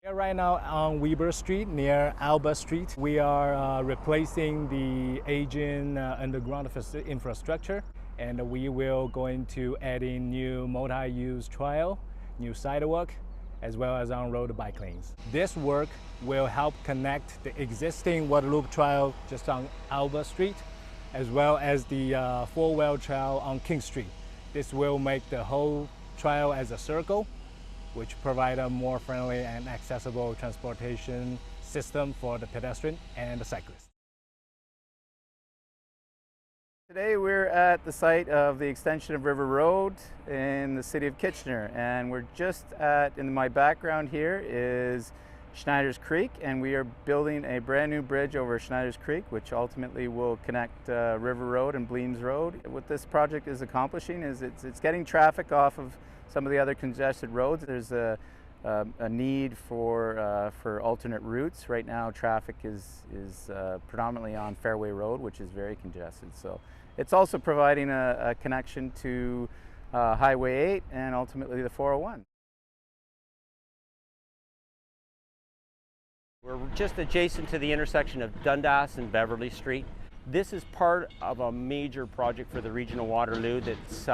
We're right now on Weber Street near Alba Street. We are replacing the aging underground infrastructure, and we will going to add in new multi-use trail, new sidewalk, as well as on-road bike lanes. This work will help connect the existing Waterloo trail just on Alba Street, as well as the four-wheel trail on King Street. This will make the whole trail as a circle, which provide a more friendly and accessible transportation system for the pedestrian and the cyclist. Today we're at the site of the extension of River Road in the city of Kitchener, and we're just in my background here is Schneider's Creek, and we are building a brand new bridge over Schneider's Creek, which ultimately will connect River Road and Bleems Road. What this project is accomplishing is it's getting traffic off of some of the other congested roads. There's a need for alternate routes. Right now traffic is predominantly on Fairway Road, which is very congested. So it's also providing a connection to Highway 8 and ultimately the 401. We're just adjacent to the intersection of Dundas and Beverly Street. This is part of a major project for the region of Waterloo that's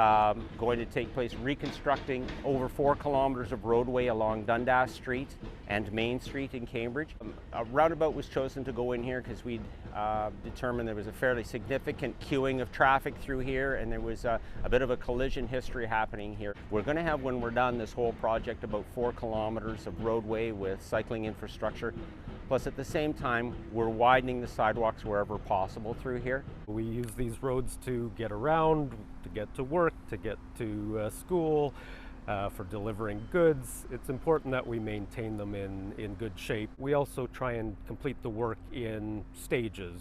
going to take place, reconstructing over 4 kilometers of roadway along Dundas Street and Main Street in Cambridge. A roundabout was chosen to go in here because we'd determined there was a fairly significant queuing of traffic through here, and there was a bit of a collision history happening here. We're going to have, when we're done this whole project, about 4 kilometers of roadway with cycling infrastructure. Plus, at the same time, we're widening the sidewalks wherever possible through here. We use these roads to get around, to get to work, to get to school, for delivering goods. It's important that we maintain them in good shape. We also try and complete the work in stages,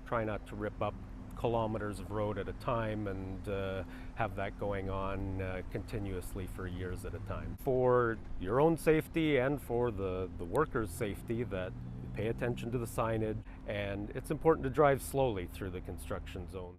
try not to rip up kilometers of road at a time and have that going on continuously for years at a time. For your own safety and for the workers' safety, that pay attention to the signage, and it's important to drive slowly through the construction zone.